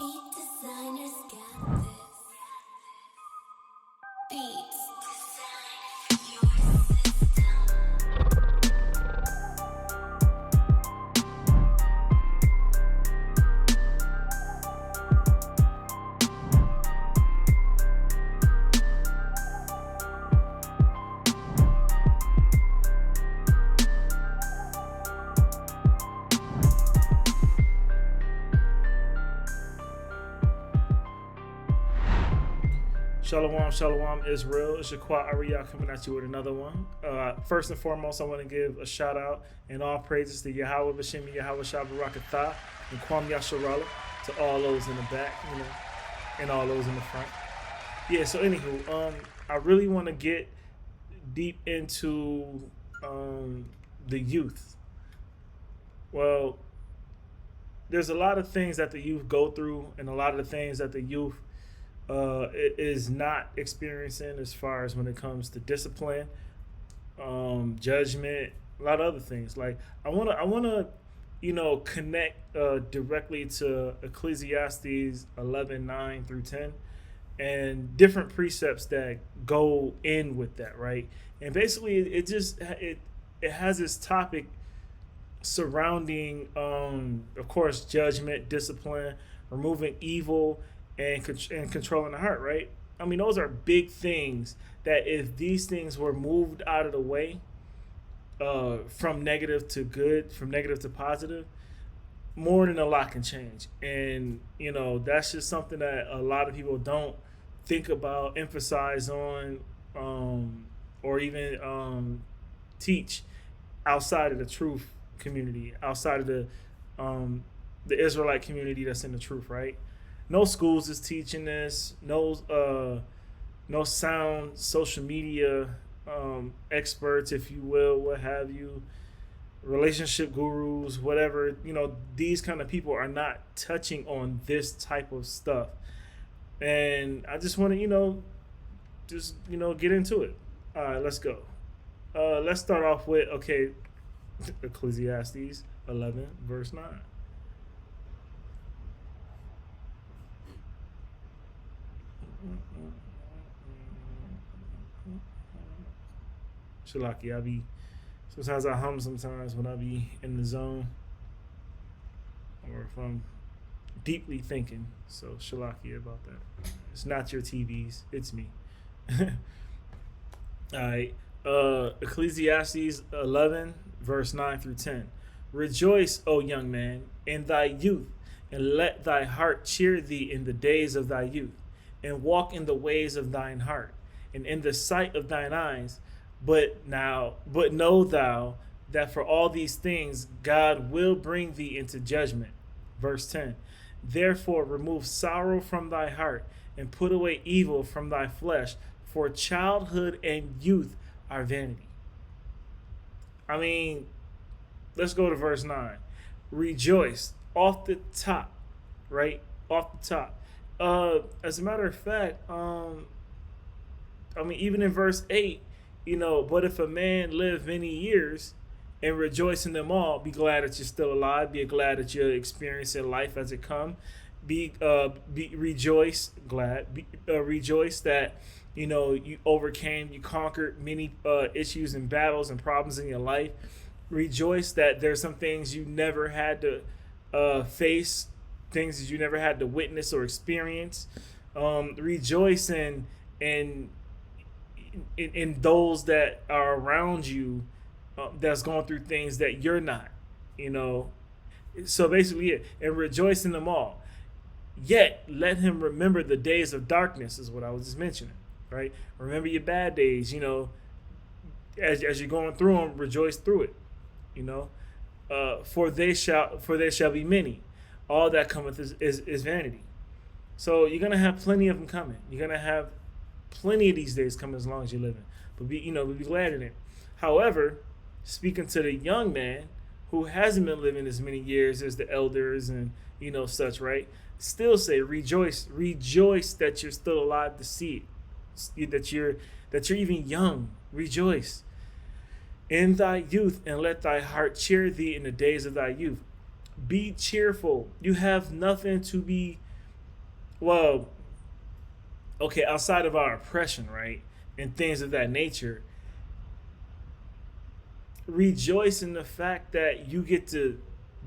Beat designers got this. Beats design your system. Shalom, shalom, Israel. It's Yahawah coming at you with another one. First and foremost, I want to give a shout out and all praises to Yahawah, B'Shem Yahawah Shabarakatah, and Kwam Yasharala, to all those in the back, and all those in the front. Yeah, so anywho, I really want to get deep into the youth. Well, there's a lot of things that the youth go through, and a lot of the things that the youth is not experiencing as far as when it comes to discipline, judgment, a lot of other things. Like I wanna, connect directly to Ecclesiastes 11:9 through 10, and different precepts that go in with that, right? And basically, it has this topic surrounding, of course, judgment, discipline, removing evil, and controlling the heart, right? I mean, those are big things that if these things were moved out of the way, from negative to good, from negative to positive, more than a lot can change. And, that's just something that a lot of people don't think about, emphasize on, or even teach outside of the truth community, outside of the Israelite community that's in the truth, right? No schools is teaching this. No sound social media experts, if you will, what have you, relationship gurus, whatever. These kind of people are not touching on this type of stuff. And I just want to, get into it. All right, let's go. Let's start off with, Ecclesiastes 11, verse 9. Shalaki, sometimes I hum sometimes when I be in the zone, or if I'm deeply thinking. So Shalaki about that. It's not your TVs, it's me. All right. Ecclesiastes 11, verse 9 through 10. Rejoice, O young man, in thy youth, and let thy heart cheer thee in the days of thy youth, and walk in the ways of thine heart, and in the sight of thine eyes. But know thou that for all these things God will bring thee into judgment. Verse 10. Therefore remove sorrow from thy heart, and put away evil from thy flesh, for childhood and youth are vanity. I mean, let's go to verse 9. Rejoice, off the top, right? Off the top. As a matter of fact, even in verse 8, but if a man live many years and rejoice in them all, be glad that you're still alive, be glad that you're experiencing life as it come, rejoice that, you overcame, you conquered many issues and battles and problems in your life. Rejoice that there's some things you never had to face, things that you never had to witness or experience. Rejoice in those that are around you, that's going through things that you're not, So basically, and rejoice in them all. Yet let him remember the days of darkness, is what I was just mentioning, right? Remember your bad days, as you're going through them, rejoice through it, for they shall be many. All that cometh is vanity. So you're gonna have plenty of them coming. You're gonna have plenty of these days coming as long as you're living. But be glad in it. However, speaking to the young man who hasn't been living as many years as the elders and such, right? Still say rejoice that you're still alive to see it. That you're even young. Rejoice in thy youth, and let thy heart cheer thee in the days of thy youth. Be cheerful. You have nothing to be Well, okay, outside of our oppression, right, and things of that nature, rejoice in the fact that you get to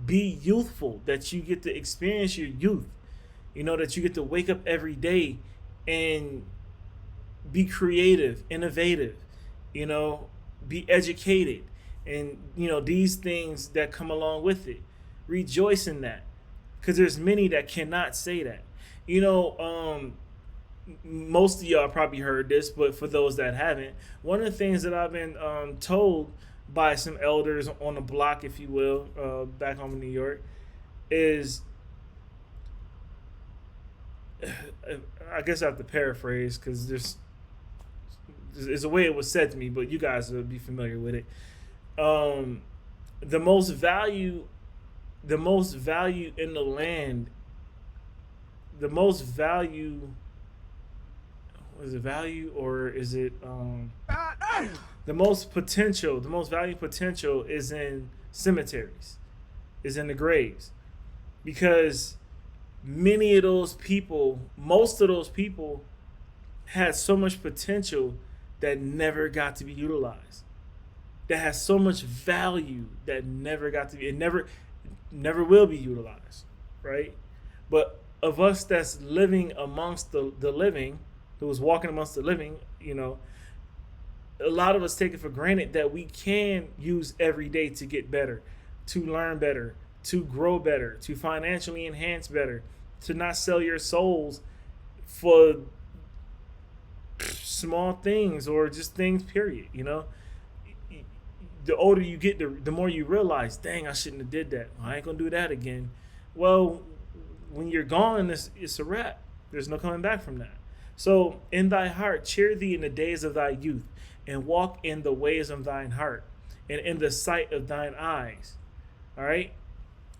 be youthful, that you get to experience your youth, that you get to wake up every day and be creative, innovative, you know, be educated, and these things that come along with it. Rejoice in that, because there's many that cannot say that. Most of y'all probably heard this, but for those that haven't, one of the things that I've been told by some elders on the block, if you will, back home in New York, is, I guess I have to paraphrase because there's a way it was said to me, but you guys will be familiar with it. The most value in the land, the most value. Is it value, or is it the most potential? The most value potential is in cemeteries, is in the graves, because many of those people, most of those people, had so much potential that never got to be utilized. That has so much value that never got to be. It never will be utilized, right? But of us that's living amongst the living, who was walking amongst the living, a lot of us take it for granted that we can use every day to get better, to learn better, to grow better, to financially enhance better, to not sell your souls for small things or just things, period. The older you get, the more you realize, dang, I shouldn't have did that. I ain't gonna do that again. Well, when you're gone, it's a wrap. There's no coming back from that. So in thy heart, cheer thee in the days of thy youth, and walk in the ways of thine heart, and in the sight of thine eyes. All right?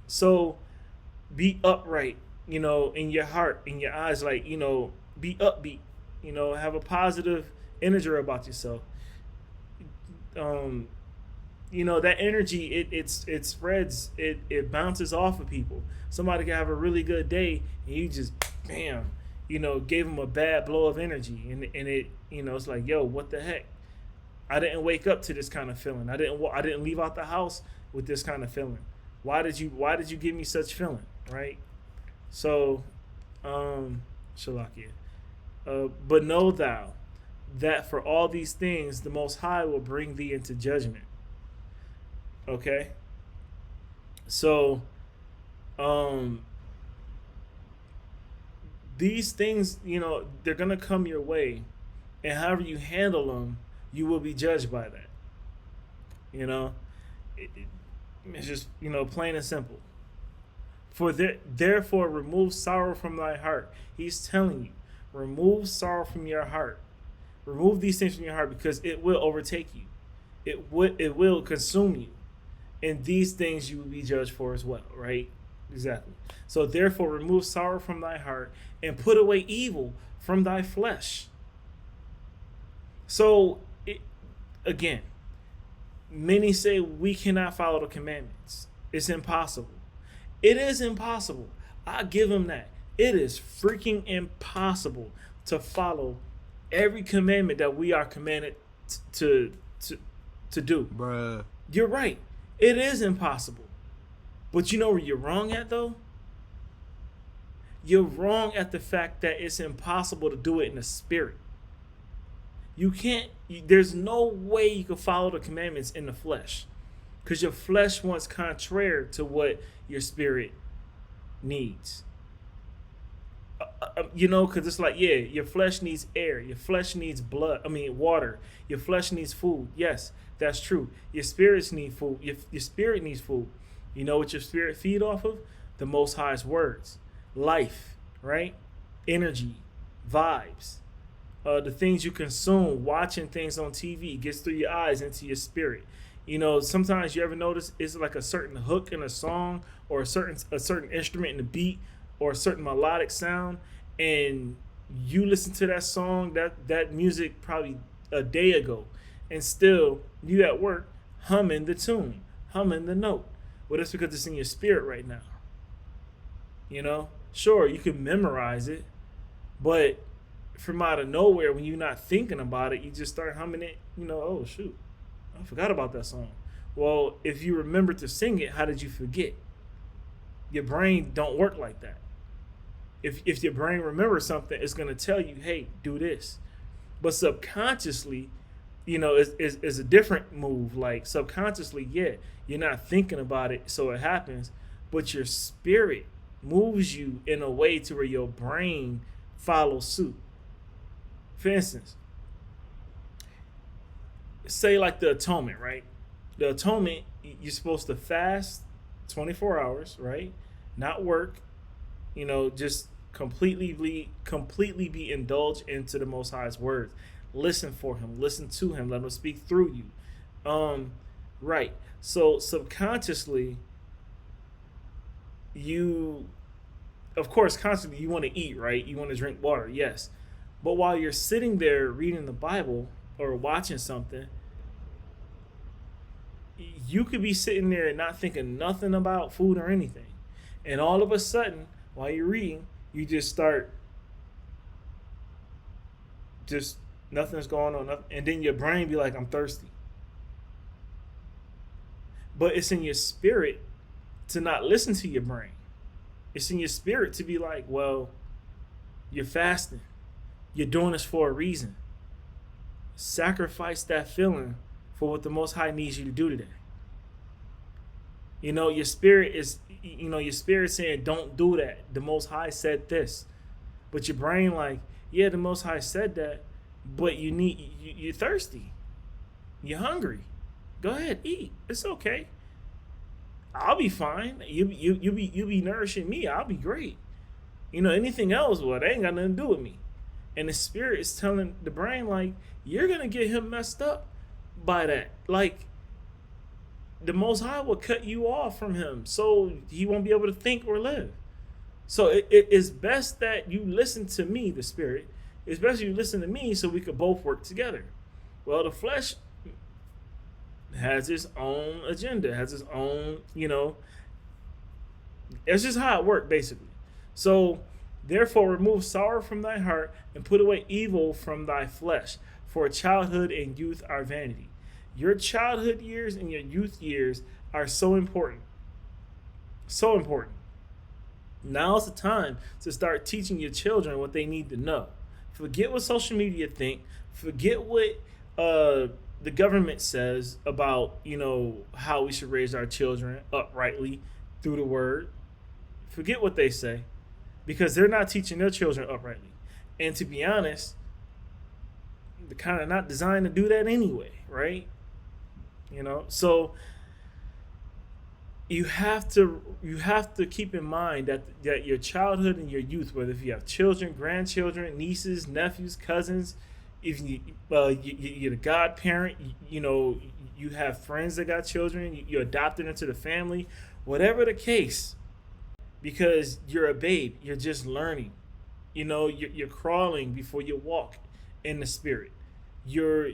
So be upright, in your heart, in your eyes, be upbeat, have a positive energy about yourself. That energy, it spreads, it bounces off of people. Somebody can have a really good day, and you just, bam, gave them a bad blow of energy, and it, it's like, yo, what the heck? I didn't wake up to this kind of feeling. I didn't leave out the house with this kind of feeling. Why did you give me such feeling, right? So, Shalakia. But know thou that for all these things the Most High will bring thee into judgment. Okay? So, these things, they're going to come your way. And however you handle them, you will be judged by that. It's just, plain and simple. Therefore, remove sorrow from thy heart. He's telling you, remove sorrow from your heart. Remove these things from your heart, because it will overtake you. It will consume you. And these things you will be judged for as well, right? Exactly. So therefore, remove sorrow from thy heart, and put away evil from thy flesh. So, again, many say we cannot follow the commandments. It's impossible. It is impossible. I give them that. It is freaking impossible to follow every commandment that we are commanded to do. Bruh. You're right. It is impossible. But you know where you're wrong at, though? You're wrong at the fact that it's impossible to do it in the spirit. You can't, there's no way you can follow the commandments in the flesh, because your flesh wants contrary to what your spirit needs. Because it's like, your flesh needs air. Your flesh needs water. Your flesh needs food. Yes, that's true. Your spirits need food. Your spirit needs food. You know what your spirit feed off of? The Most High's words. Life, right? Energy, vibes. The things you consume, watching things on TV, gets through your eyes into your spirit. Sometimes you ever notice it's like a certain hook in a song, or a certain instrument in the beat, or a certain melodic sound, and you listen to that song, that music probably a day ago, and still you at work humming the tune, humming the note. Well, that's because it's in your spirit right now. Sure, you can memorize it, But from out of nowhere, when you're not thinking about it, you just start humming it. Oh shoot, I forgot about that song. Well, if you remember to sing it, how did you forget? Your brain don't work like that. If your brain remembers something, it's gonna tell you, hey, do this. But subconsciously, is a different move. Like subconsciously, yeah, you're not thinking about it, so it happens. But your spirit moves you in a way to where your brain follows suit. For instance, say like the atonement, right? The atonement, you're supposed to fast 24 hours, right? Not work, just completely be indulged into the Most High's words. Listen for Him, listen to Him, let Him speak through you. Right. So subconsciously, you, of course, constantly you want to eat, right? You want to drink water, yes. But while you're sitting there reading the Bible or watching something, you could be sitting there and not thinking nothing about food or anything. And all of a sudden, while you're reading, you just start, just nothing's going on. And then your brain be like, I'm thirsty. But it's in your spirit to not listen to your brain. It's in your spirit to be like, well, you're fasting. You're doing this for a reason. Sacrifice that feeling for what the Most High needs you to do today. Your spirit is, your spirit saying, don't do that. The Most High said this. But your brain like, yeah, the Most High said that, but you're thirsty. You're hungry. Go ahead, eat. It's okay. I'll be fine. You be nourishing me. I'll be great. Anything else, well, they ain't got nothing to do with me. And the spirit is telling the brain, like, you're going to get him messed up by that. Like, the Most High will cut you off from him so he won't be able to think or live. So it is best that you listen to me, the spirit. It's best you listen to me so we could both work together. Well, the flesh has its own agenda, has its own, it's just how it works, basically. So, therefore, remove sorrow from thy heart and put away evil from thy flesh. For childhood and youth are vanity. Your childhood years and your youth years are so important. So important. Now's the time to start teaching your children what they need to know. Forget what social media think. Forget what the government says about, how we should raise our children uprightly through the word. Forget what they say, because they're not teaching their children uprightly. And to be honest, they're kind of not designed to do that anyway, right? So you have to keep in mind that your childhood and your youth, whether if you have children, grandchildren, nieces, nephews, cousins, if you're the godparent, you have friends that got children, you're adopted into the family, whatever the case, because you're a babe, you're just learning, you're crawling before you walk in the spirit. You're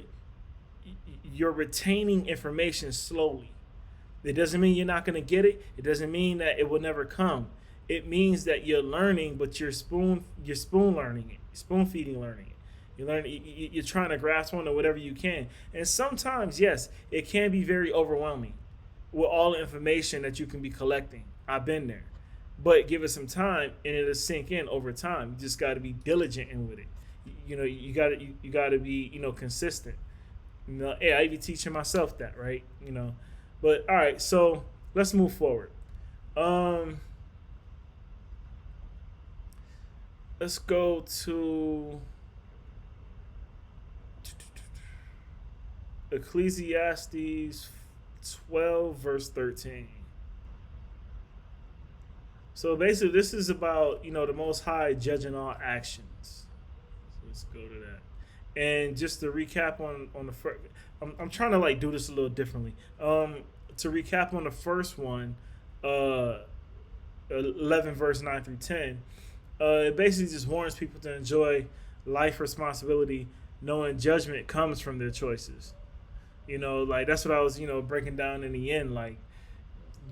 retaining information slowly. It doesn't mean you're not going to get it. It doesn't mean that it will never come. It means that you're learning, but you're spoon learning it, spoon feeding learning it. You're trying to grasp on to whatever you can. And sometimes, yes, it can be very overwhelming with all the information that you can be collecting. I've been there. But give it some time and it'll sink in over time. You just got to be diligent in with it. You got to be, consistent. Hey, I even teaching myself that, right? But all right, so let's move forward. Let's go to Ecclesiastes 12, verse 13. So basically, this is about, the Most High judging all actions. So let's go to that. And just to recap on the first, I'm trying to do this a little differently. To recap on the first one, 11 verse 9 through 10, it basically just warns people to enjoy life responsibility, knowing judgment comes from their choices. That's what I was, breaking down in the end. Like,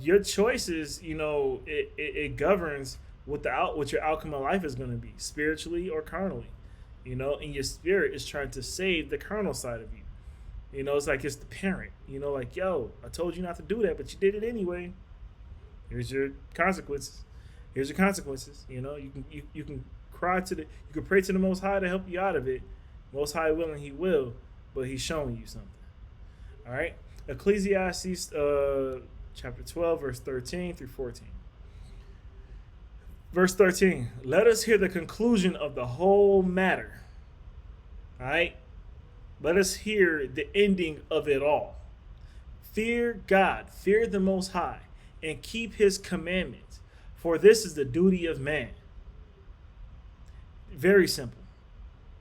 your choices, it governs what your outcome of life is going to be, spiritually or carnally. And your spirit is trying to save the carnal side of you. It's like it's the parent. Like, yo, I told you not to do that, but you did it anyway. Here's your consequences. Here's your consequences. You can you can pray to the Most High to help you out of it. Most High will and He will, but He's showing you something. All right, Ecclesiastes chapter 12, verse 13 through 14. Verse 13. Let us hear the conclusion of the whole matter. All right. Let us hear the ending of it all. Fear God, fear the Most High, and keep His commandments, for this is the duty of man. Very simple.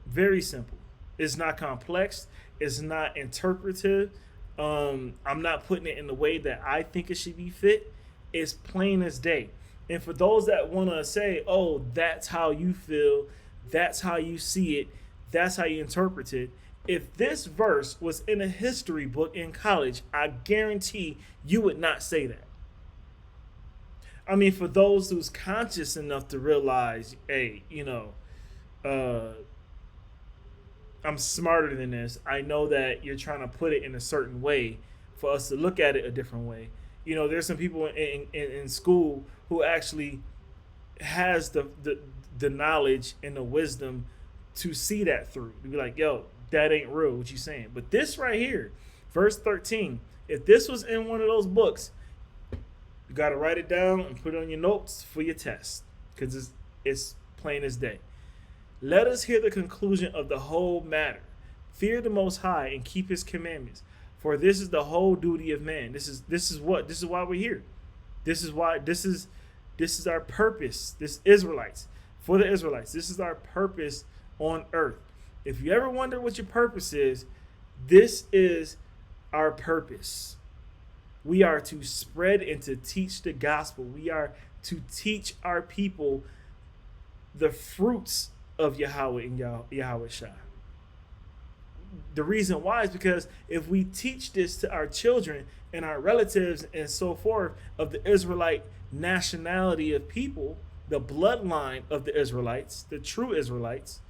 Very simple. It's not complex. It's not interpretive. I'm not putting it in the way that I think it should be fit. It's plain as day. And for those that want to say, oh, that's how you feel, that's how you see it, that's how you interpret it, if this verse was in a history book in college, I guarantee you would not say that. I mean, for those who's conscious enough to realize, hey, I'm smarter than this. I know that you're trying to put it in a certain way for us to look at it a different way. There's some people in school who actually has the knowledge and the wisdom to see that through. To be like, yo, that ain't real what you saying. But this right here, verse 13, if this was in one of those books, you got to write it down and put it on your notes for your test, because it's plain as day. Let us hear the conclusion of the whole matter. Fear the Most High and keep His commandments, for this is the whole duty of man. This is why we're here. This is our purpose. This Israelites, for the Israelites, this is our purpose on earth. If you ever wonder what your purpose is, this is our purpose. We are to spread and to teach the gospel. We are to teach our people the fruits of Yahawah and Yahweh Shah. The reason why is because if we teach this to our children and our relatives and so forth of the Israelite nationality of people, the bloodline of the Israelites, the true Israelites,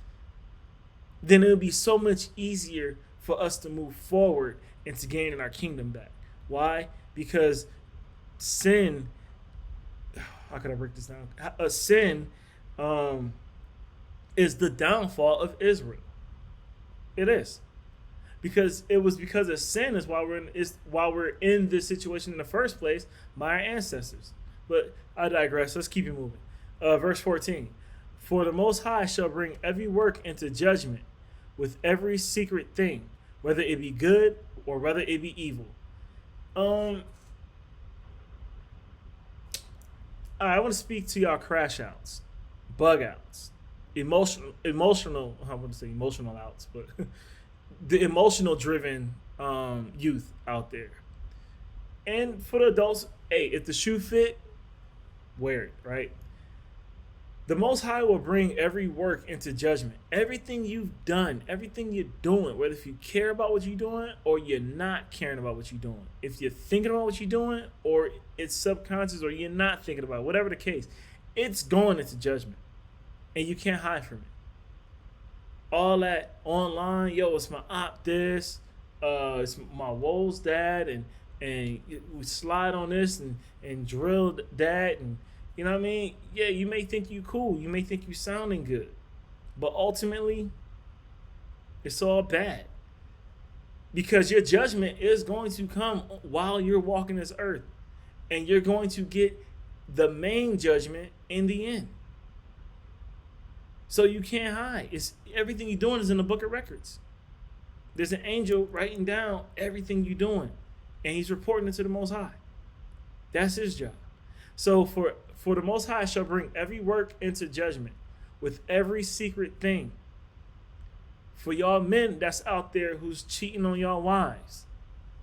then it would be so much easier for us to move forward and to gain our kingdom back. Why? Because sin, how can I break this down? Sin is the downfall of Israel. It is. Because it was because of sin is why we're in this situation in the first place by our ancestors. But I digress. Let's keep it moving. Verse 14. For the Most High shall bring every work into judgment with every secret thing, whether it be good or whether it be evil. I want to speak to y'all crash outs, bug outs, emotional, I wouldn't say emotional outs, but the emotional driven youth out there. And for the adults, hey, if the shoe fit, wear it, right? The Most High will bring every work into judgment. Everything you've done, everything you're doing, whether if you care about what you're doing or you're not caring about what you're doing. If you're thinking about what you're doing or it's subconscious or you're not thinking about it, whatever the case, it's going into judgment. And you can't hide from it. All that online, yo, it's my op this, it's my woes that, and we slide on this and drill that, and you know what I mean? Yeah, you may think you cool. You may think you sounding good. But ultimately, it's all bad. Because your judgment is going to come while you're walking this earth. And you're going to get the main judgment in the end. So you can't hide. Everything you're doing is in the book of records. There's an angel writing down everything you're doing. And he's reporting it to the Most High. That's his job. So for the Most High shall bring every work into judgment with every secret thing. For y'all men that's out there who's cheating on y'all wives,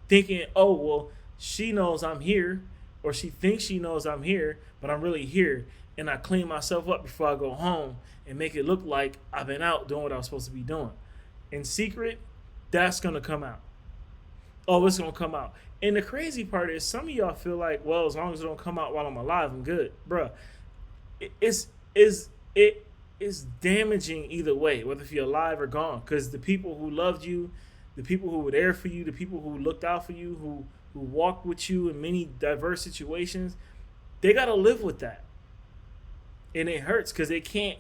thinking, oh, well, she knows I'm here, or she thinks she knows I'm here, but I'm really here, and I clean myself up before I go home and make it look like I've been out doing what I was supposed to be doing. In secret, that's going to come out. Oh, it's going to come out. And the crazy part is some of y'all feel like, well, as long as it don't come out while I'm alive, I'm good. Bruh, it's is it is damaging either way, whether if you're alive or gone. Because the people who loved you, the people who were there for you, the people who looked out for you, who walked with you in many diverse situations, they got to live with that, and it hurts because they can't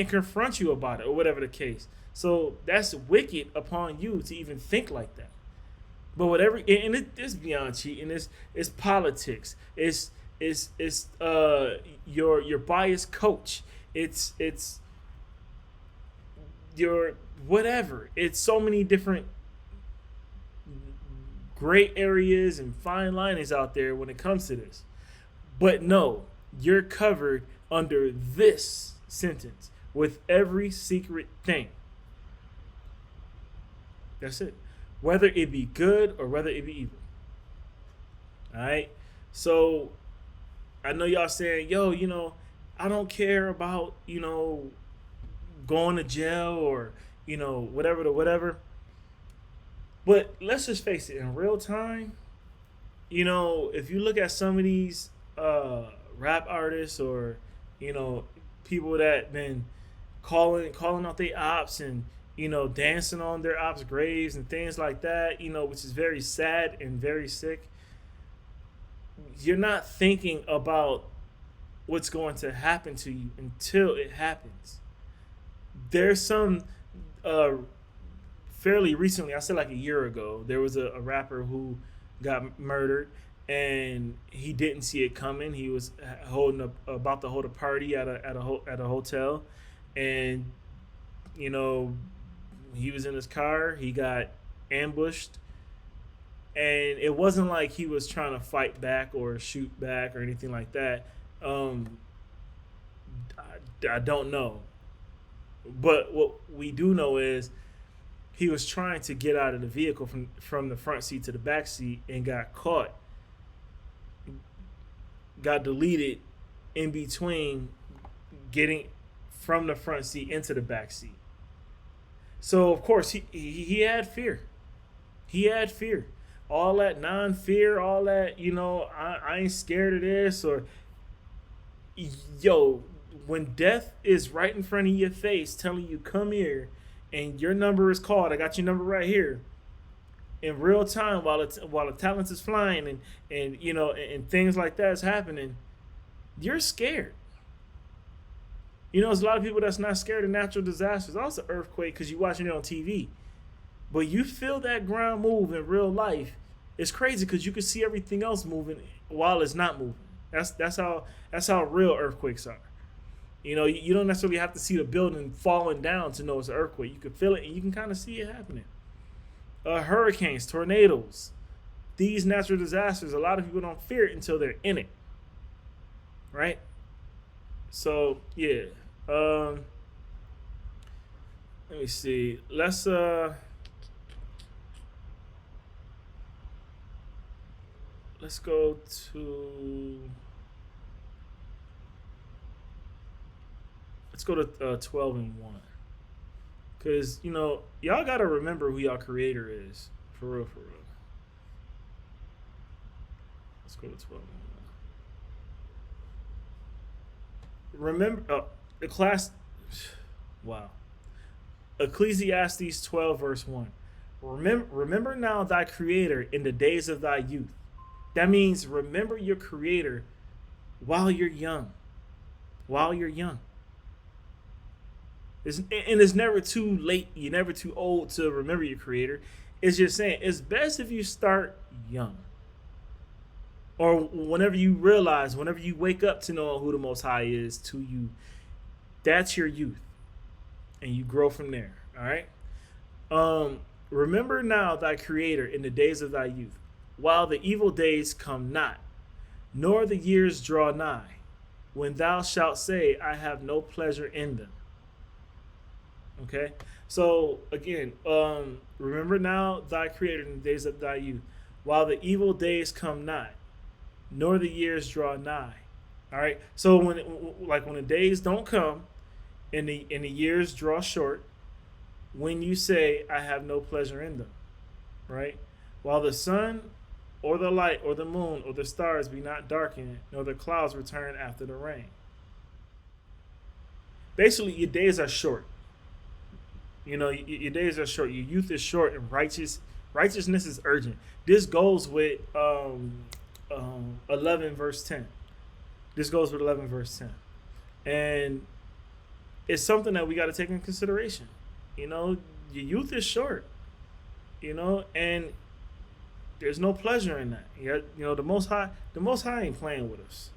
confront you about it or whatever the case. So that's wicked upon you to even think like that. But whatever, and it's beyond cheating. It's politics. It's your biased coach. It's your whatever. It's so many different gray areas and fine linings out there when it comes to this. But no, you're covered under this sentence with every secret thing. That's it. Whether it be good or whether it be evil. All right. So I know y'all saying, yo, I don't care about, going to jail or, whatever to whatever. But let's just face it, in real time, if you look at some of these rap artists or, people that been calling out their ops and, dancing on their ops' graves and things like that, which is very sad and very sick. You're not thinking about what's going to happen to you until it happens. There's some fairly recently, I said like a year ago, there was a rapper who got murdered and he didn't see it coming. He was about to hold a party at a hotel, and he was in his car. He got ambushed, and it wasn't like he was trying to fight back or shoot back or anything like that. I don't know, but what we do know is he was trying to get out of the vehicle from the front seat to the back seat and got caught. Got deleted in between getting from the front seat into the back seat. So of course he had fear. He had fear. All that non-fear, all that, I ain't scared of this, or yo, when death is right in front of your face telling you come here and your number is called, I got your number right here, in real time while the talent is flying and things like that is happening, you're scared. There's a lot of people that's not scared of natural disasters. Also earthquake because you're watching it on TV. But you feel that ground move in real life. It's crazy because you can see everything else moving while it's not moving. That's how real earthquakes are. You don't necessarily have to see the building falling down to know it's an earthquake. You can feel it and you can kind of see it happening. Hurricanes, tornadoes, these natural disasters, a lot of people don't fear it until they're in it. Right? So, yeah. Let me see. Let's go to 12 and 1. Because, y'all got to remember who y'all creator is. For real, for real. Let's go to 12 and 1. Remember, the class, wow. Ecclesiastes 12, verse 1. Remember now thy creator in the days of thy youth. That means remember your creator while you're young. While you're young. It's never too late. You're never too old to remember your creator. It's just saying it's best if you start young. Or whenever you realize, whenever you wake up to know who the Most High is to you, that's your youth. And you grow from there. All right? Remember now thy creator in the days of thy youth, while the evil days come not, nor the years draw nigh, when thou shalt say, I have no pleasure in them. Okay? So, again, remember now thy creator in the days of thy youth, while the evil days come not, nor the years draw nigh. All right? So, when the days don't come and the years draw short, when you say, I have no pleasure in them, right? While the sun or the light, or the moon, or the stars be not darkened, nor the clouds return after the rain. Basically, your days are short. You know, your days are short. Your youth is short, and righteousness is urgent. This goes with 11 verse 10. This goes with 11 verse 10, and it's something that we got to take in consideration. You know, your youth is short. You know, and there's no pleasure in that. You know, the Most High ain't playing with us.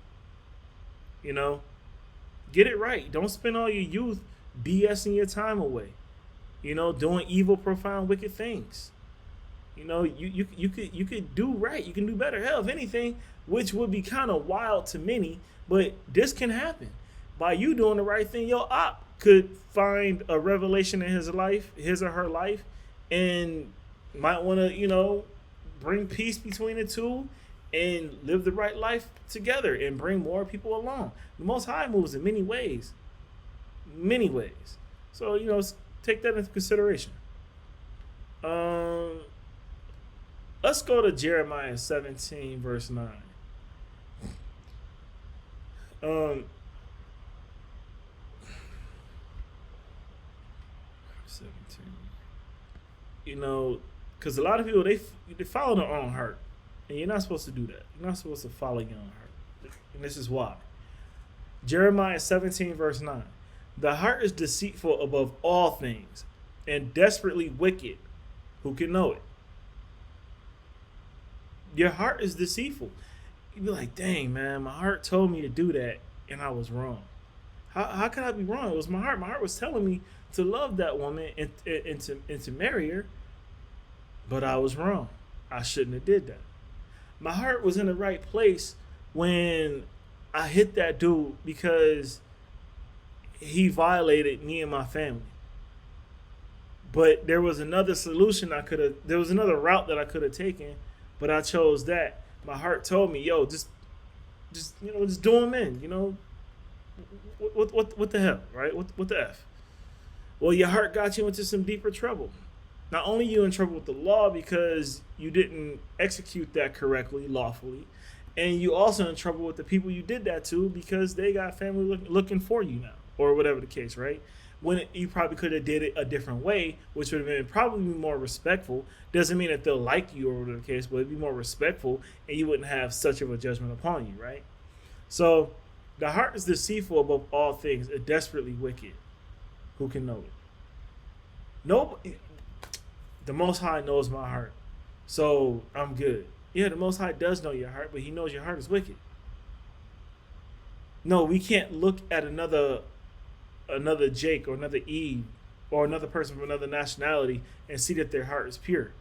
You know, get it right. Don't spend all your youth BSing your time away. You know, doing evil, profound, wicked things. You know, you could do right. You can do better. Hell, if anything, which would be kind of wild to many, but this can happen. By you doing the right thing, your op could find a revelation in his life, his or her life, and might want to, you know, bring peace between the two and live the right life together and bring more people along. The Most High moves in many ways. Many ways. So, you know, take that into consideration. Let's go to Jeremiah 17, verse 9. 17. You know, because a lot of people, they follow their own heart. And you're not supposed to do that. You're not supposed to follow your own heart. And this is why. Jeremiah 17, verse 9. The heart is deceitful above all things and desperately wicked. Who can know it? Your heart is deceitful. You'd be like, dang, man, my heart told me to do that, and I was wrong. How could I be wrong? It was my heart. My heart was telling me to love that woman and to marry her, but I was wrong. I shouldn't have did that. My heart was in the right place when I hit that dude because he violated me and my family. But there was another solution there was another route that I could have taken, but I chose that. My heart told me, yo, just do him in, you know. What the hell, right? What the F? Well, your heart got you into some deeper trouble. Not only you in trouble with the law because you didn't execute that correctly, lawfully, and you also in trouble with the people you did that to because they got family looking for you now, or whatever the case, right? When you probably could have did it a different way, which would have been probably more respectful. Doesn't mean that they'll like you or whatever the case, but it'd be more respectful, and you wouldn't have such of a judgment upon you, right? So the heart is deceitful above all things, and desperately wicked. Who can know it? Nobody. The Most High knows my heart, so I'm good. Yeah, the Most High does know your heart, but He knows your heart is wicked. No, we can't look at another Jake or another Eve or another person from another nationality and see that their heart is pure.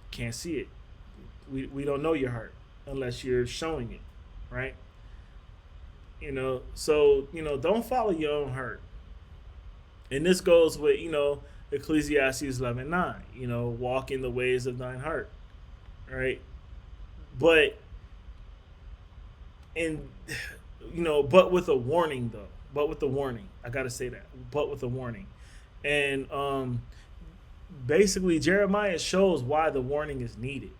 Can't see it. We don't know your heart unless you're showing it, right? You know, so, you know, don't follow your own heart. And this goes with, you know, Ecclesiastes 11:9, you know, walk in the ways of thine heart, right? But with a warning, though. But with a warning. I got to say that. But with a warning. And basically, Jeremiah shows why the warning is needed.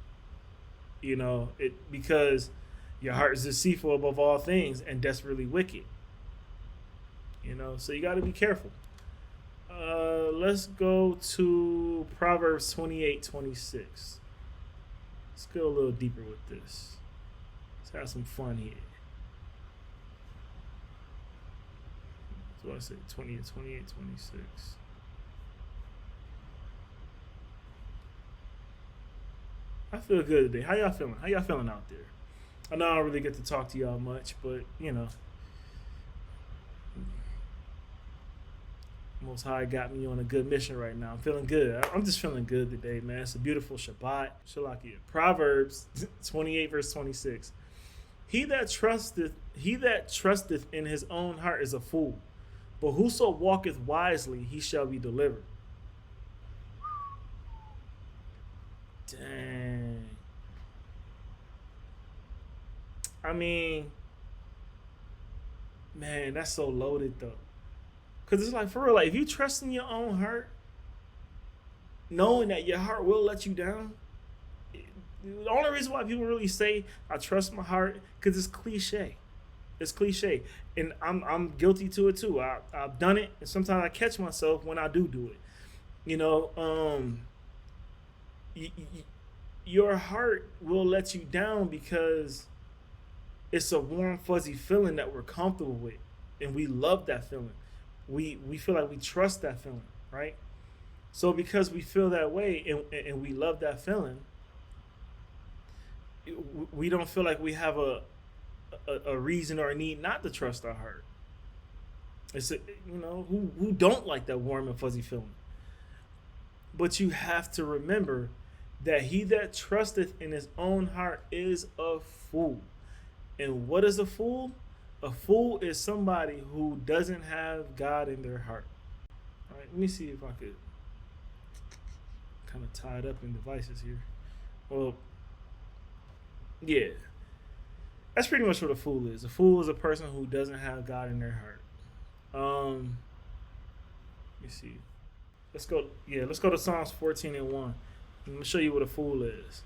You know, because your heart is deceitful above all things and desperately wicked. You know, so you got to be careful. Let's go to Proverbs 28:26. Let's go a little deeper with this. Let's have some fun here. So I say 28:26. I feel good today. How y'all feeling? How y'all feeling out there? I know I don't really get to talk to y'all much, but you know, Most High got me on a good mission right now. I'm feeling good. I'm just feeling good today, man. It's a beautiful Shabbat. Shalakia. Proverbs 28:26. He that trusteth in his own heart is a fool, but whoso walketh wisely, he shall be delivered. Dang. I mean, man, that's so loaded though. Because it's like, for real, like, if you trust in your own heart, knowing that your heart will let you down, The only reason why people really say I trust my heart because it's cliche. It's cliche, and I'm guilty to it too. I've done it, and sometimes I catch myself when I do it. You know, y- y- your heart will let you down because it's a warm fuzzy feeling that we're comfortable with, and we love that feeling. We feel like we trust that feeling, right? So because we feel that way and we love that feeling, we don't feel like we have a reason or a need not to trust our heart. It's who don't like that warm and fuzzy feeling. But you have to remember that he that trusteth in his own heart is a fool. And what is a fool? A fool is somebody who doesn't have God in their heart. All right, let me see if I could kind of tie it up in devices here. Well, yeah, that's pretty much what a fool is. A fool is a person who doesn't have God in their heart. Let me see. Let's go. Yeah, let's go to Psalms 14:1. I'm gonna show you what a fool is.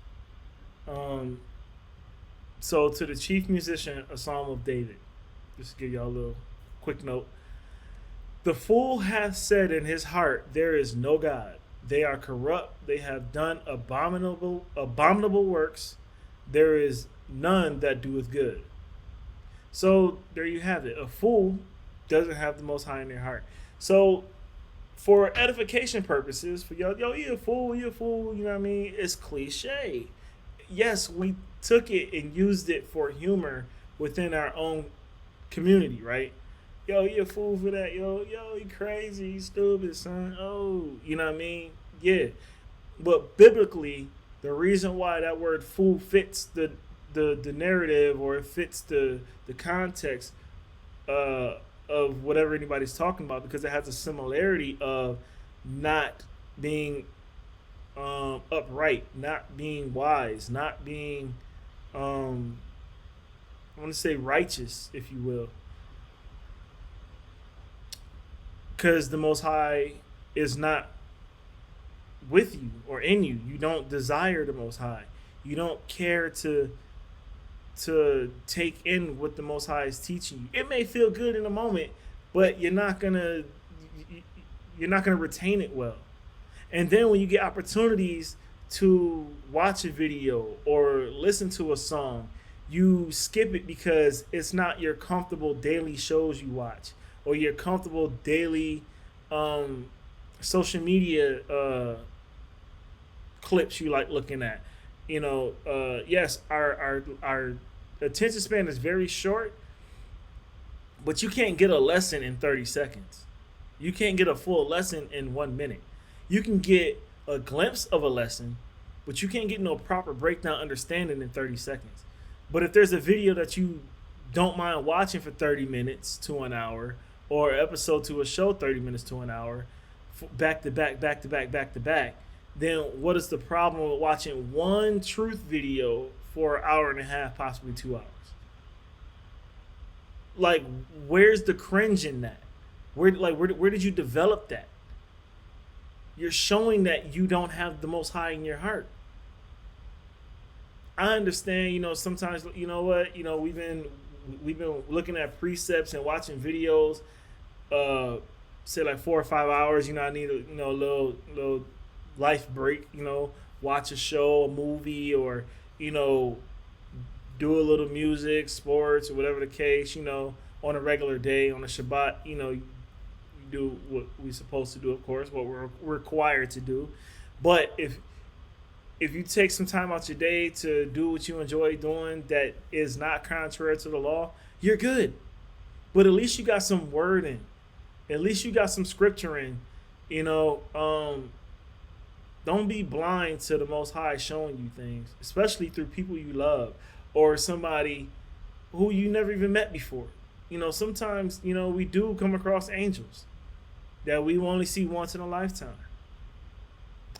Um, so to the chief musician, a psalm of David. Just to give y'all a little quick note. The fool hath said in his heart, there is no God. They are corrupt. They have done abominable works. There is none that doeth good. So there you have it. A fool doesn't have the Most High in their heart. So for edification purposes, for y'all, you a fool, you a fool, you know what I mean? It's cliche. Yes, we took it and used it for humor within our own community, right? Yo, you a fool for that. Yo, you crazy, you stupid, son. Oh, you know what I mean? Yeah. But biblically, the reason why that word fool fits the narrative, or it fits the context of whatever anybody's talking about, because it has a similarity of not being upright, not being wise, not being I want to say righteous, if you will, because the Most High is not with you or in you. You don't desire the Most High. You don't care to take in what the Most High is teaching you. It may feel good in a moment, but you're not gonna retain it well. And then when you get opportunities to watch a video or listen to a song, you skip it because it's not your comfortable daily shows you watch, or your comfortable daily social media clips you like looking at. Yes, our attention span is very short, but you can't get a lesson in 30 seconds. You can't get a full lesson in 1 minute. You can get a glimpse of a lesson, but you can't get no proper breakdown understanding in 30 seconds. But if there's a video that you don't mind watching for 30 minutes to an hour, or an episode to a show 30 minutes to an hour, back to back, back to back, back to back, then what is the problem with watching one truth video for an hour and a half, possibly 2 hours? Like, where's the cringe in that? Where did you develop that? You're showing that you don't have the Most High in your heart. I understand, sometimes, we've been looking at precepts and watching videos, say like 4 or 5 hours. I need a little life break. Watch a show, a movie, or do a little music, sports, or whatever the case. On a regular day, on a Shabbat, you do what we're supposed to do, of course, what we're required to do. But if you take some time out your day to do what you enjoy doing that is not contrary to the law, you're good. But at least you got some word in. At least you got some scripture in. Don't be blind to the Most High showing you things, especially through people you love or somebody who you never even met before. Sometimes, we do come across angels that we only see once in a lifetime.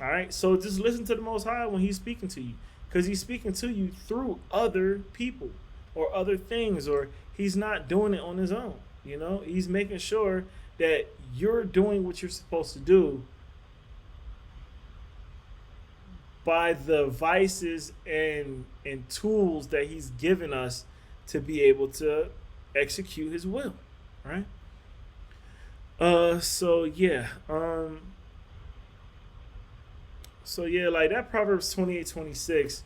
All right, so just listen to the Most High when he's speaking to you, because he's speaking to you through other people or other things, or he's not doing it on his own. He's making sure that you're doing what you're supposed to do by the vices and tools that he's given us to be able to execute his will, right? So yeah. So yeah, like that Proverbs 28:26,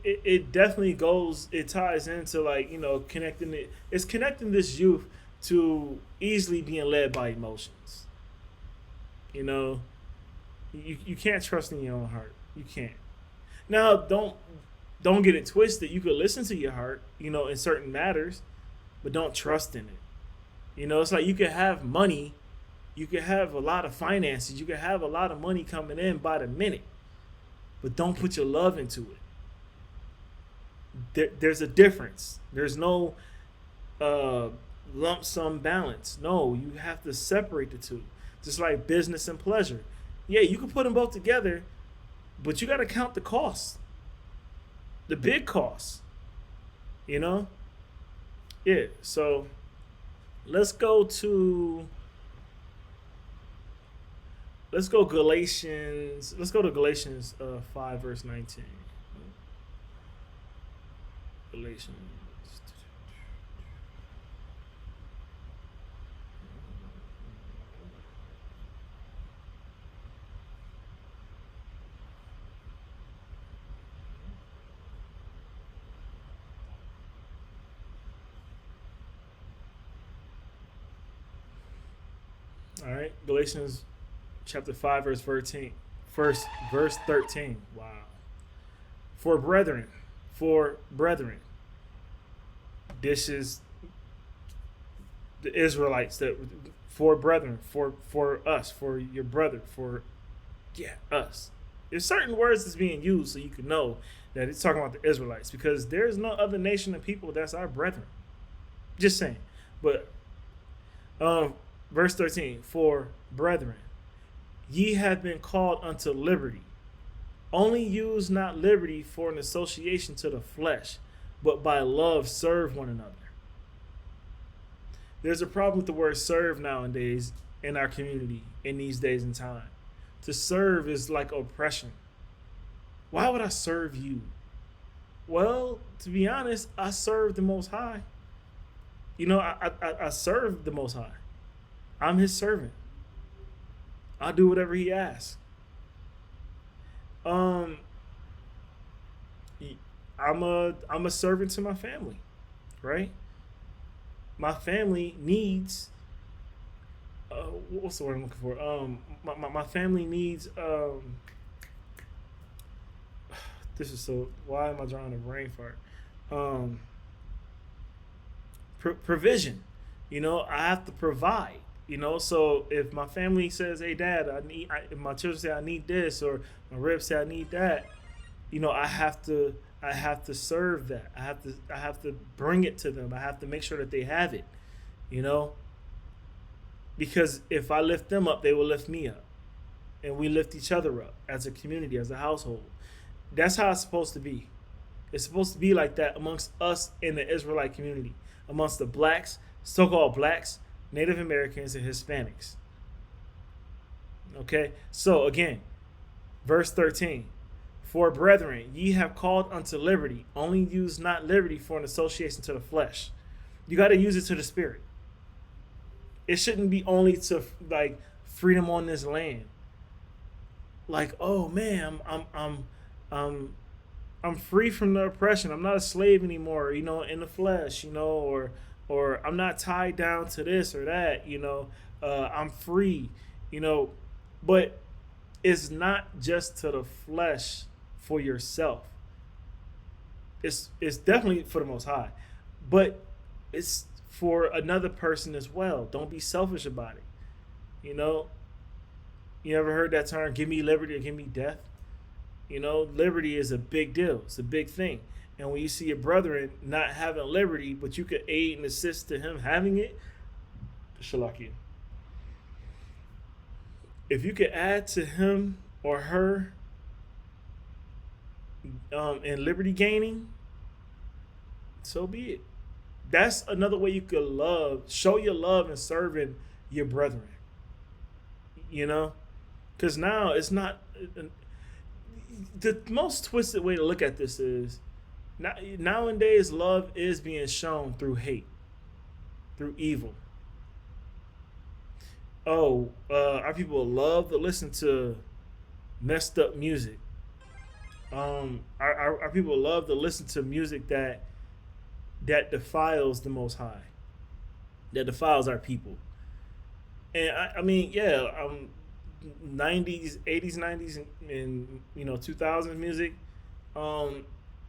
it definitely goes, it ties into, like, connecting it. It's connecting this youth to easily being led by emotions. You know, you can't trust in your own heart. You can't. Now, don't get it twisted. You could listen to your heart, in certain matters, but don't trust in it. It's like you could have money, you could have a lot of finances, you could have a lot of money coming in by the minute, but don't put your love into it. There's a difference. There's no lump sum balance. No, you have to separate the two. Just like business and pleasure. Yeah, you can put them both together, but you got to count the costs, the big costs. Yeah. So let's go Galatians. Let's go to Galatians 5 verse 19. Galatians. All right, Galatians chapter 5 verse 13. Verse 13. Wow. For brethren, this is the Israelites, that for brethren, for us, for your brother, for us. There's certain words that's being used so you can know that it's talking about the Israelites, because there's no other nation of people that's our brethren. Just saying. But verse 13, for brethren, ye have been called unto liberty. Only use not liberty for an association to the flesh, but by love serve one another. There's a problem with the word serve nowadays in our community in these days and time. To serve is like oppression. Why would I serve you? Well, to be honest, I serve the Most High. I serve the Most High. I'm his servant. I'll do whatever he asks. I'm a servant to my family, right? My family needs what's the word I'm looking for? My family needs this is so, why am I drawing a brain fart? Provision. I have to provide. So if my family says, "Hey, Dad, if my children say I need this," or my ribs say I need that, I have to serve that. I have to bring it to them. I have to make sure that they have it. Because if I lift them up, they will lift me up, and we lift each other up as a community, as a household. That's how it's supposed to be. It's supposed to be like that amongst us in the Israelite community, amongst the blacks, so-called blacks, Native Americans, and Hispanics. Okay, so again, verse 13. For brethren, ye have called unto liberty. Only use not liberty for an association to the flesh. You got to use it to the spirit. It shouldn't be only to like freedom on this land. Like, oh man, I'm free from the oppression. I'm not a slave anymore, in the flesh, or I'm not tied down to this or that, I'm free, but it's not just to the flesh for yourself. It's definitely for the Most High, but it's for another person as well. Don't be selfish about it. You ever heard that term, give me liberty or give me death? Liberty is a big deal. It's a big thing. And when you see your brethren not having liberty, but you could aid and assist to him having it, Shalaki. If you could add to him or her in liberty gaining, so be it. That's another way you could show your love and serving your brethren. Because now it's not, the most twisted way to look at this is nowadays love is being shown through hate, through evil. Oh, our people love to listen to messed up music. Our people love to listen to music that defiles the Most High, that defiles our people. And I mean, yeah, 90s, 80s, 90s, and 2000s music, um,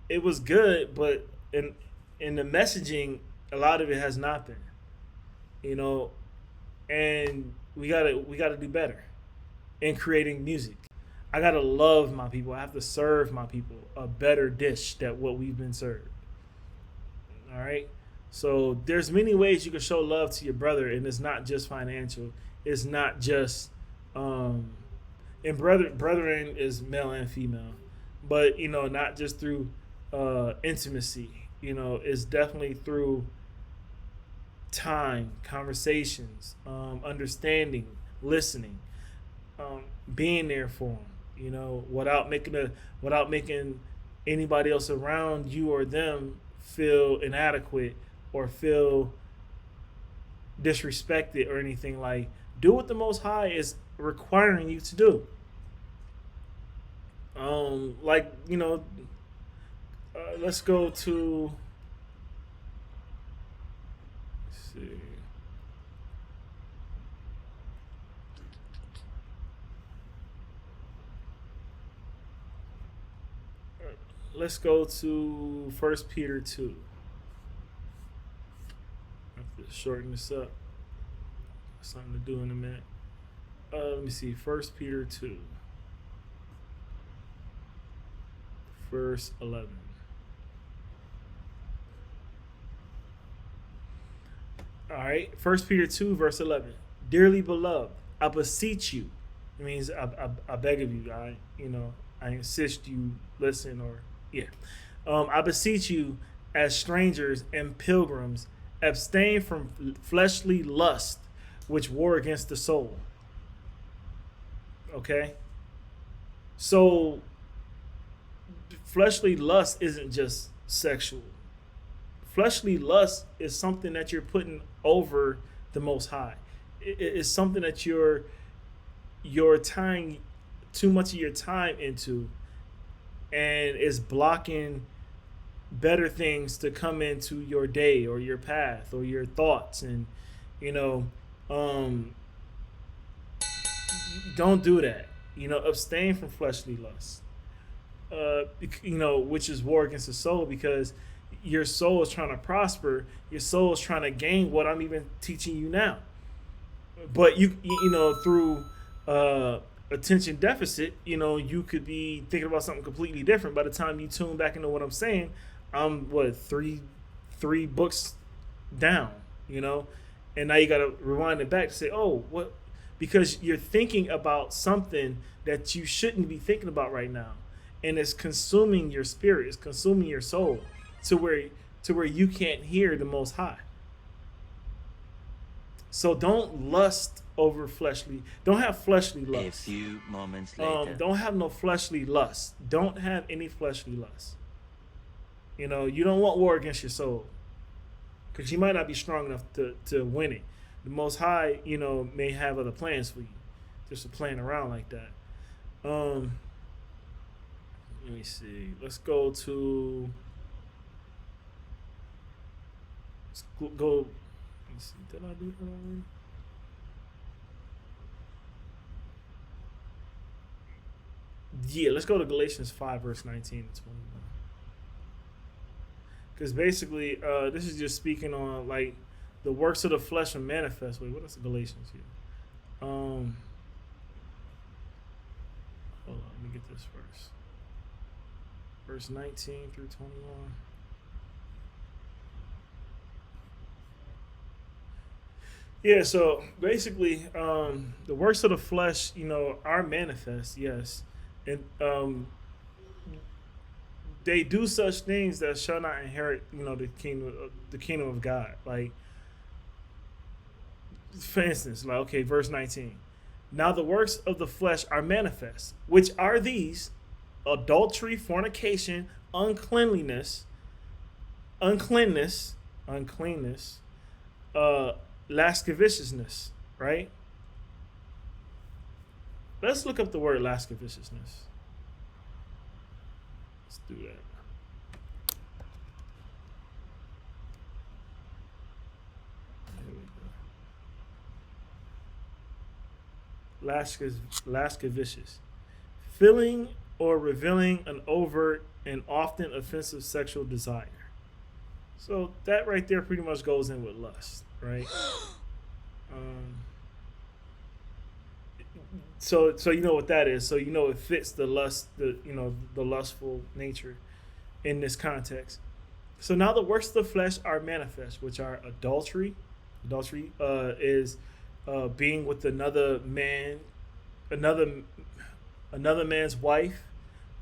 it was good, but in the messaging, a lot of it has not been, you know, and we gotta do better in creating music. I gotta love my people. I have to serve my people a better dish than what we've been served. All right. So there's many ways you can show love to your brother, and it's not just financial. It's not just, um, and brethren is male and female, but not just through intimacy. It's definitely through time, conversations, understanding, listening, being there for them. Without making anybody else around you or them feel inadequate or feel disrespected or anything. Like, do what the Most High is requiring you to do. Like, let's go to, let's see. Let's go to First Peter 2. I have to shorten this up. Something to do in a minute. Let me see. First Peter 2, verse 11. All right. First Peter 2, verse 11. Dearly beloved, I beseech you. It means I beg of you. I insist you listen, or yeah. I beseech you, as strangers and pilgrims, abstain from fleshly lust, which war against the soul. Okay? So, fleshly lust isn't just sexual. Fleshly lust is something that you're putting over the Most High. It's something that you're tying too much of your time into, and is blocking better things to come into your day or your path or your thoughts. And um don't do that. Abstain from fleshly lust, which is war against the soul, because your soul is trying to prosper. Your soul is trying to gain what I'm even teaching you now. But through attention deficit, you could be thinking about something completely different. By the time you tune back into what I'm saying, I'm three books down, and now you got to rewind it back to say, oh, what? Because you're thinking about something that you shouldn't be thinking about right now, and it's consuming your spirit, it's consuming your soul, to where you can't hear the Most High. So don't lust over fleshly. Don't have fleshly lust. A few moments later. Don't have no fleshly lust. Don't have any fleshly lust. You don't want war against your soul, because you might not be strong enough to win it. The Most High, may have other plans for you, just to playing around like that. Let me see. Let's go to. Let's go. Let me see. Did I do that already? Yeah, let's go to Galatians 5, verse 19 to 21. Because basically, this is just speaking on, like, the works of the flesh are manifest. Wait, what is Galatians here? Hold on, let me get this verse. Verse 19 through 21. Yeah, so basically, the works of the flesh, are manifest, yes. And they do such things that shall not inherit, the kingdom of God. Like, for instance, like, okay, verse 19. Now the works of the flesh are manifest, which are these: adultery, fornication, uncleanness, lasciviousness, right? Let's look up the word lasciviousness. Let's do that. Here we go. Lascivious. Feeling or revealing an overt and often offensive sexual desire. So that right there pretty much goes in with lust, right? So you know what that is. So you know it fits the lust, the lustful nature in this context. So now the works of the flesh are manifest, which are adultery. Adultery is being with another man, another man's wife,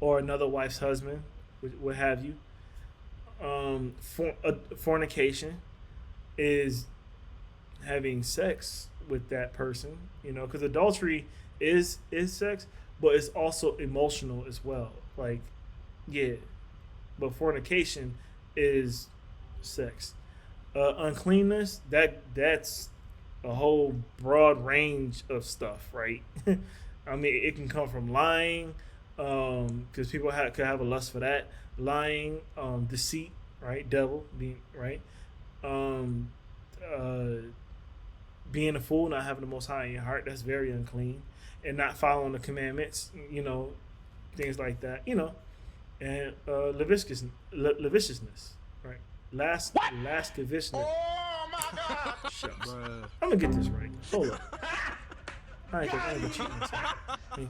or another wife's husband, what have you. Fornication is having sex with that person, because adultery is sex, but it's also emotional as well. Like, yeah, but fornication is sex. Uncleanness, that's a whole broad range of stuff, right? I mean, it can come from lying, because people could have a lust for that. Lying, deceit, right? Devil, being right. Being a fool, not having the Most High in your heart, that's very unclean, and not following the commandments, things like that, and lasciviousness, right? Lasciviousness. Oh my God! Shucks. I'm gonna get this right. Hold up. I ain't gonna cheat myself. How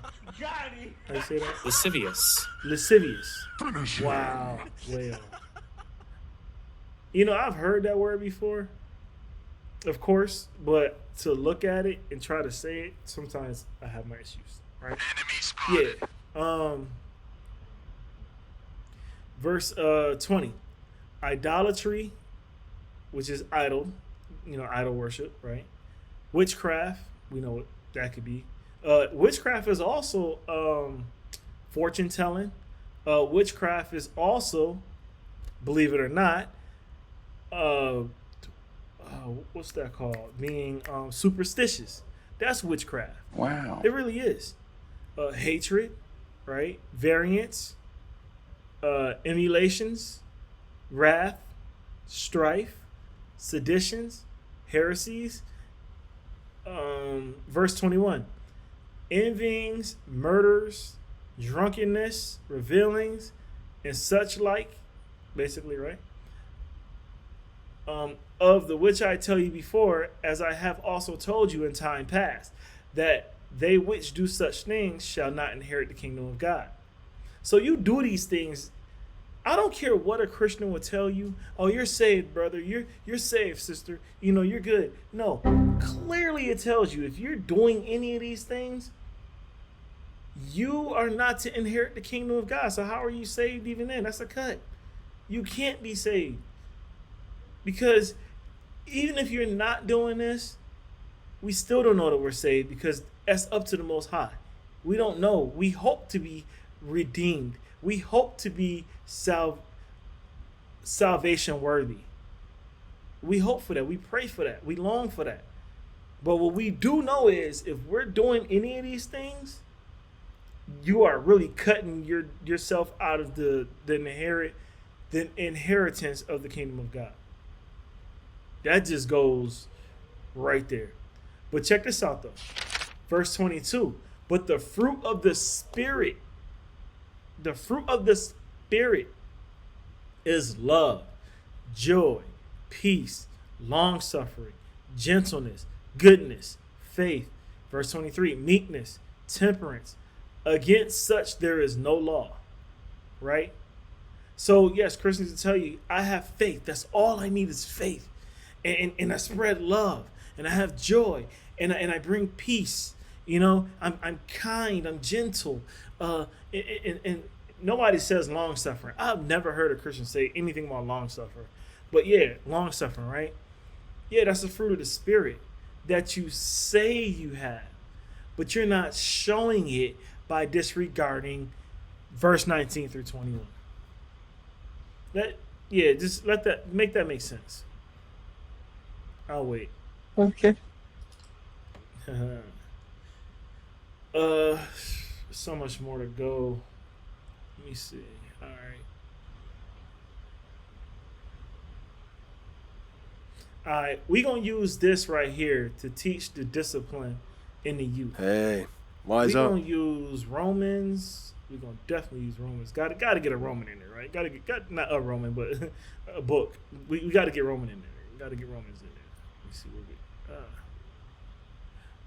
you say that? Lascivious. Wow. Well. I've heard that word before, of course, but to look at it and try to say it, sometimes I have my issues, right? Yeah. Verse 20. Idolatry, which is idol, idol worship, right? Witchcraft, we know what that could be. Witchcraft is also fortune telling. Witchcraft is also, believe it or not, what's that called? Being superstitious. That's witchcraft. Wow. It really is. Hatred, right? Variance, emulations, wrath, strife, seditions, heresies. Verse 21. Envyings, murders, drunkenness, revealings, and such like, basically, right? Of the which I tell you before, as I have also told you in time past, that they which do such things shall not inherit the kingdom of God. So you do these things. I don't care what a Christian will tell you. Oh, you're saved, brother. You're saved, sister. You're good. No, clearly it tells you if you're doing any of these things, you are not to inherit the kingdom of God. So how are you saved even then? That's a cut. You can't be saved. Because even if you're not doing this, we still don't know that we're saved, because that's up to the Most High. We don't know. We hope to be redeemed. We hope to be salvation worthy. We hope for that. We pray for that. We long for that. But what we do know is if we're doing any of these things, you are really cutting yourself out of the inheritance of the kingdom of God. That just goes right there. But check this out though. Verse 22. But the fruit of the Spirit is love, joy, peace, long-suffering, gentleness, goodness, faith. Verse 23. Meekness, temperance. Against such there is no law. Right? So yes, Christians will tell you, I have faith. That's all I need is faith. And I spread love, and I have joy, and I bring peace. I'm kind, I'm gentle, and nobody says long suffering. I've never heard a Christian say anything about long suffering, but yeah, long suffering, right? Yeah, that's the fruit of the Spirit that you say you have, but you're not showing it by disregarding verse 19 through 21. That yeah, just let that make sense. I'll wait. Okay. uh, so much more to go. Let me see. All right. All right, we gonna use this right here to teach the discipline in the youth. Hey, We wise up. gonna use Romans. We gonna definitely use Romans. Gotta get a Roman in there, right? Got not a Roman, but a book. We gotta get Roman in there. We gotta get Romans in there. Let me see what we.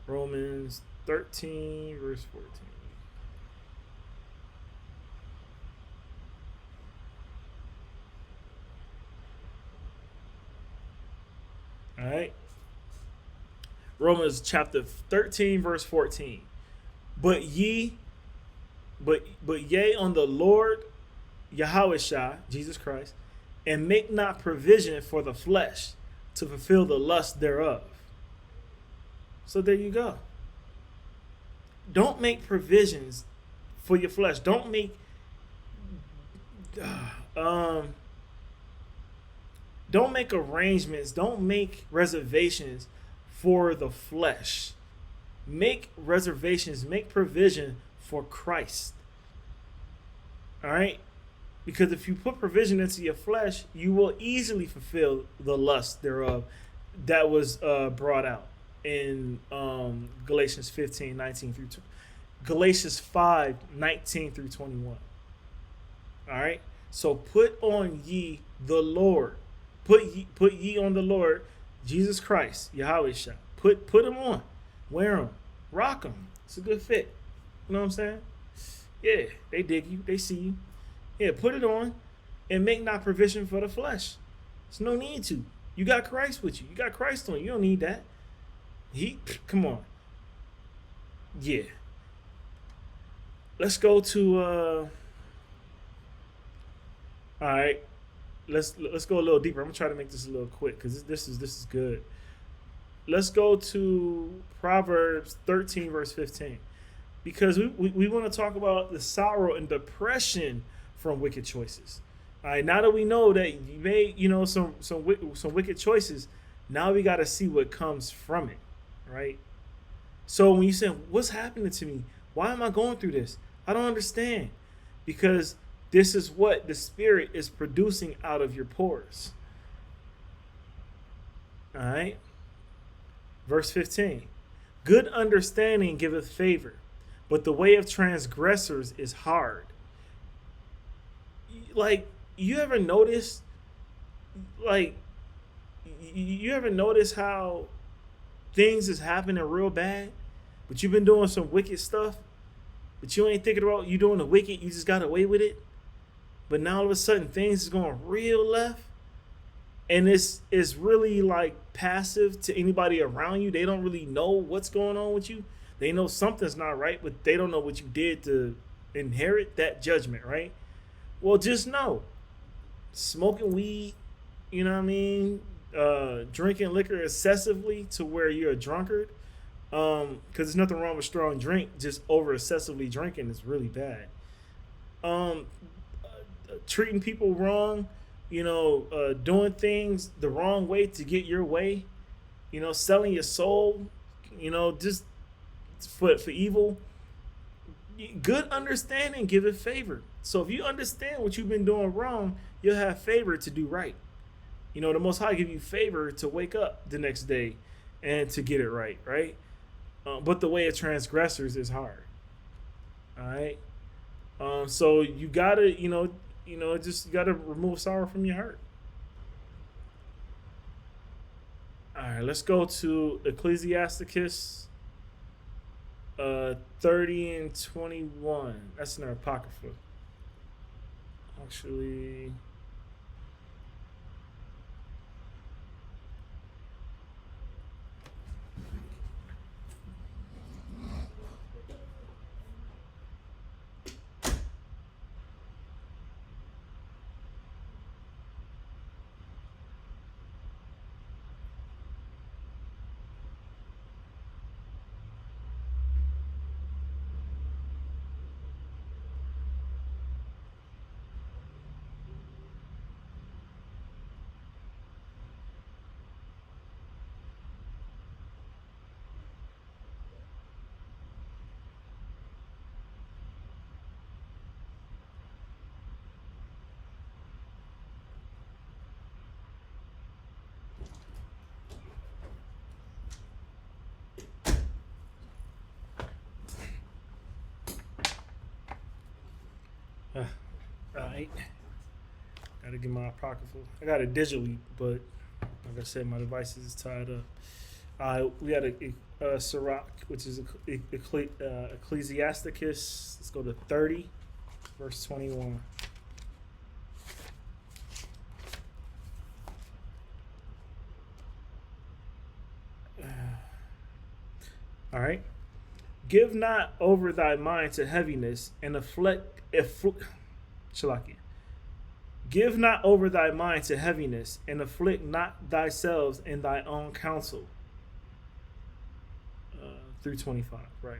Romans 13 verse 14. All right. Romans chapter 13 verse 14. But ye, but yea on the Lord Yahawah, Jesus Christ, and make not provision for the flesh to fulfill the lust thereof. So there you go. Don't make provisions for your flesh. Don't make don't make arrangements. Don't make reservations for the flesh. Make reservations. Make provision for Christ. All right? Because if you put provision into your flesh, you will easily fulfill the lust thereof that was brought out in Galatians 15, 19 through Galatians 5, 19 through 21. All right? So put on ye the Lord. Put ye on the Lord, Jesus Christ, Yahawah. Put him on. Wear him. Rock him. It's a good fit. You know what I'm saying? Yeah, they dig you. They see you. Yeah, put it on and make not provision for the flesh. There's no need to. You got Christ with you. You got Christ on you. You don't need that. Come on. Yeah. Let's go to all right. Let's go a little deeper. I'm gonna try to make this a little quick because this is good. Let's go to Proverbs 13 verse 15 because we want to talk about the sorrow and depression from wicked choices. All right, now that we know that you made some wicked choices, now we got to see what comes from it, right? So when you say, "What's happening to me? Why am I going through this?" I don't understand, because this is what the Spirit is producing out of your pores. All right. Verse 15. Good understanding giveth favor, but the way of transgressors is hard. Like, you ever notice how things is happening real bad, but you've been doing some wicked stuff, but you ain't thinking about you doing the wicked, you just got away with it. But now all of a sudden things is going real left. And it's really like passive to anybody around you. They don't really know what's going on with you. They know something's not right, but they don't know what you did to inherit that judgment, right? Well, just know, smoking weed, you know what I mean? Drinking liquor excessively to where you're a drunkard. Because there's nothing wrong with strong drink. Just over excessively drinking is really bad. Treating people wrong, doing things the wrong way to get your way, selling your soul, just for evil. Good understanding giveth favor. So if you understand what you've been doing wrong, you'll have favor to do right. The Most High give you favor to wake up the next day and to get it right, right? But the way of transgressors is hard. All right. So you gotta, just you gotta remove sorrow from your heart. All right, let's go to Ecclesiasticus 30 and 21. That's in our Apocrypha. Actually, Alright. Gotta get my apocryphal. I got it digitally, but like I said, my device is tied up. We got a Sirach, which is Ecclesiasticus. Let's go to 30, verse 21. All right. Give not over thy mind to heaviness and Shalakia. Give not over thy mind to heaviness and afflict not thyself in thy own counsel. Through 25. Right.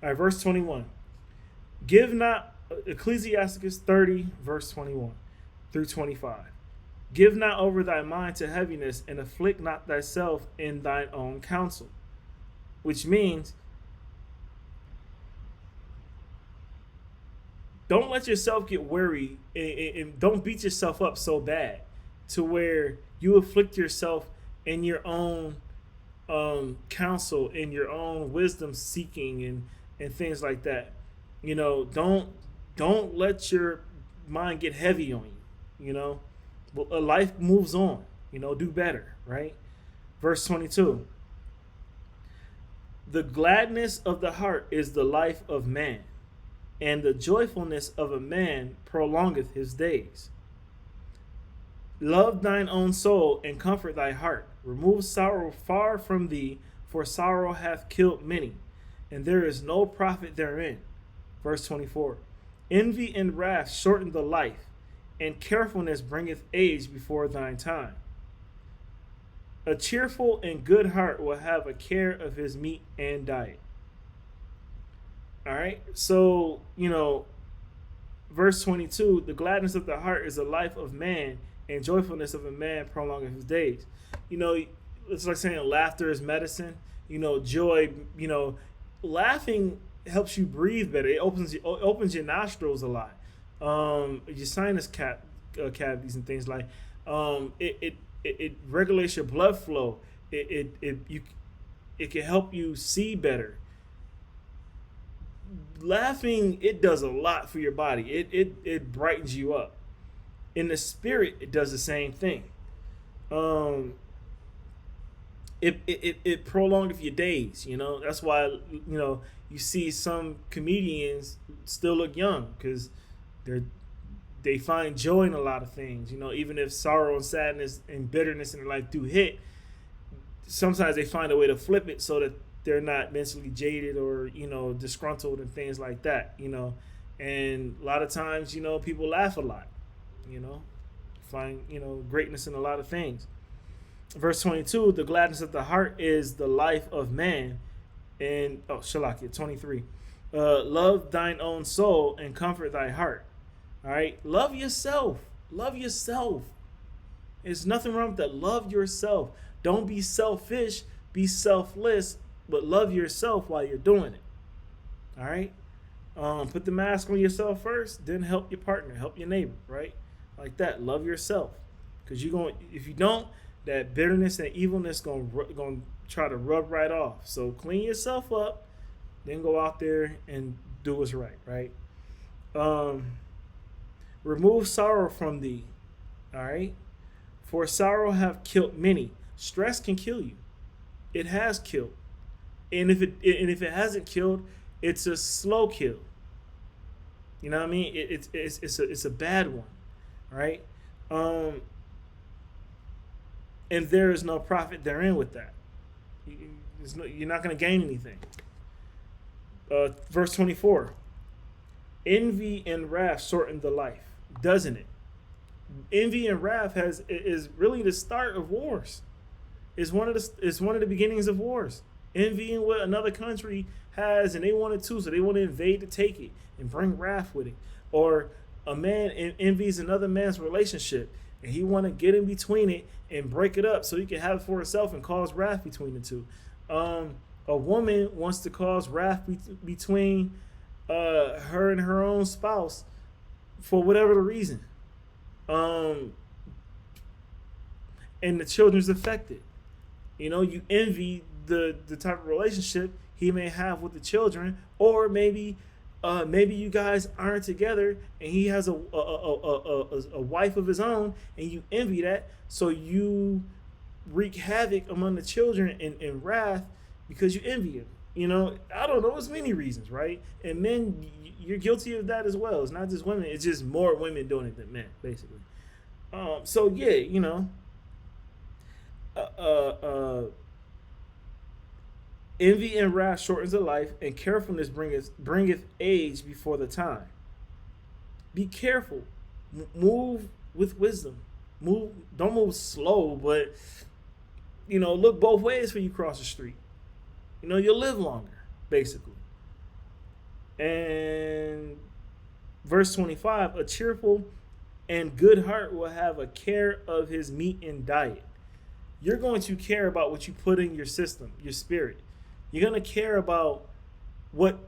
All right, verse 21. Give not, Ecclesiasticus 30, verse 21 through 25. Give not over thy mind to heaviness and afflict not thyself in thine own counsel. Which means, don't let yourself get weary and don't beat yourself up so bad to where you afflict yourself in your own counsel, in your own wisdom seeking and things like that. You know, don't let your mind get heavy on you. You know, life moves on. You know, do better, right? Verse 22. The gladness of the heart is the life of man, and the joyfulness of a man prolongeth his days. Love thine own soul and comfort thy heart. Remove sorrow far from thee, for sorrow hath killed many, and there is no profit therein. Verse 24. Envy and wrath shorten the life, and carefulness bringeth age before thine time. A cheerful and good heart will have a care of his meat and diet. All right. So, you know, verse 22, the gladness of the heart is the life of man, and joyfulness of a man prolongeth his days. You know, it's like saying laughter is medicine. You know, joy, you know, laughing helps you breathe better. It opens your nostrils a lot. Your sinus cavities and things like it regulates your blood flow. It can help you see better. Laughing, it does a lot for your body. It brightens you up. In the spirit, it does the same thing. It prolongs your days. You know, that's why, you know, you see some comedians still look young because they find joy in a lot of things. You know, even if sorrow and sadness and bitterness in their life do hit, sometimes they find a way to flip it so that they're not mentally jaded or, you know, disgruntled and things like that, you know. And a lot of times, you know, people laugh a lot, you know, find, you know, greatness in a lot of things. Verse 22, the gladness of the heart is the life of man. And, Shalakia, 23. Love thine own soul and comfort thy heart. All right. Love yourself. Love yourself. There's nothing wrong with that. Love yourself. Don't be selfish. Be selfless, but love yourself while you're doing it. All right. Put the mask on yourself first, then help your partner, help your neighbor, right? Like that. Love yourself, because if you don't, that bitterness and evilness gonna try to rub right off. So clean yourself up, then go out there and do what's right, right? Remove sorrow from thee, all right? For sorrow have killed many. Stress can kill you. It has killed, and if it hasn't killed, it's a slow kill. You know what I mean? It's a bad one, right? And there is no profit therein with that. You're not going to gain anything. Verse 24. Envy and wrath shorten the life, doesn't it? Envy and wrath is really the start of wars. It's one of the beginnings of wars. Envying what another country has, and they want it too, so they want to invade to take it and bring wrath with it. Or a man envies another man's relationship, and he want to get in between it and break it up so he can have it for himself and cause wrath between the two. A woman wants to cause wrath between her and her own spouse for whatever the reason. And the children's affected. You know, you envy the type of relationship he may have with the children, or maybe maybe you guys aren't together and he has a wife of his own and you envy that, so you wreak havoc among the children in wrath because you envy him. You know, I don't know. There's many reasons, right? And men, you're guilty of that as well. It's not just women. It's just more women doing it than men, basically. So yeah, you know, envy and wrath shortens a life, and carefulness bringeth age before the time. Be careful. Move with wisdom. Don't move slow, but you know, look both ways when you cross the street. You know, you'll live longer, basically. And verse 25, a cheerful and good heart will have a care of his meat and diet. You're going to care about what you put in your system, your spirit. You're going to care about what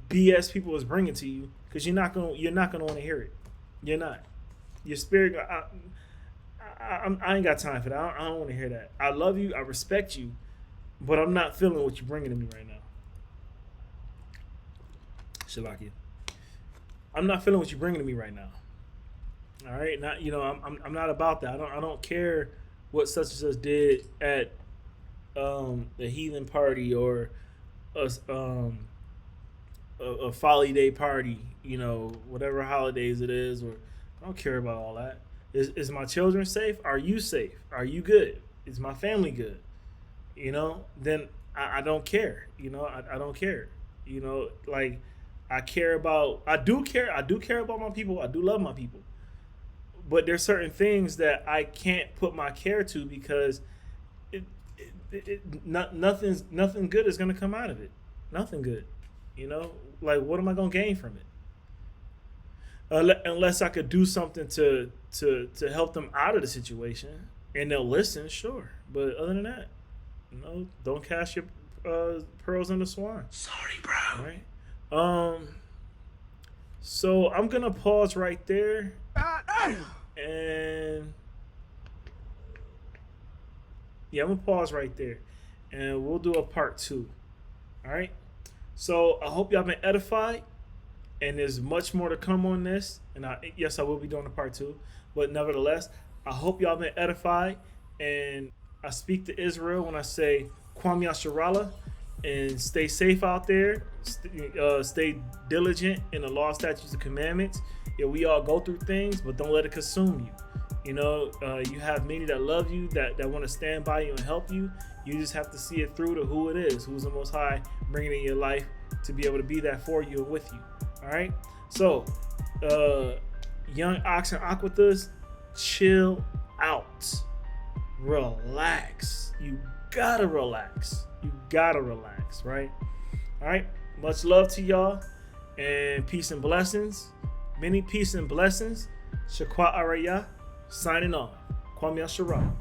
BS people is bringing to you, because you're not going to want to hear it. You're not. Your spirit, I ain't got time for that. I don't want to hear that. I love you. I respect you. But I'm not feeling what you're bringing to me right now. Shalakia. I'm not feeling what you're bringing to me right now. All right, not, you know, I'm not about that. I don't care what such and such did at the heathen party or a folly day party. You know, whatever holidays it is, or I don't care about all that. Is my children safe? Are you safe? Are you good? Is my family good? You know, then I don't care. You know, I don't care. You know, like I do care about my people. I do love my people. But there's certain things that I can't put my care to, because nothing good is gonna come out of it. Nothing good. You know, like what am I gonna gain from it? Unless I could do something to help them out of the situation and they'll listen, sure. But other than that, no, don't cast your pearls in the swine. Sorry, bro. All right. So I'm gonna pause right there, and yeah, I'm gonna pause right there, and we'll do a part 2. All right. So I hope y'all been edified, and there's much more to come on this. And yes, I will be doing a part 2, but nevertheless, I hope y'all been edified, and I speak to Israel when I say Kwam Yasharallah, and stay safe out there. Stay diligent in the law, statutes, and commandments. Yeah, we all go through things, but don't let it consume you. You know, you have many that love you, that want to stand by you and help you. You just have to see it through to who it is, who's the Most High bringing in your life to be able to be that for you and with you. All right? So, young ox and aquathus, chill out. Relax. You gotta relax. Right? All right. Much love to y'all, and peace and blessings. Many peace and blessings. Shakwa Araya, signing off. Kwame Yasharah.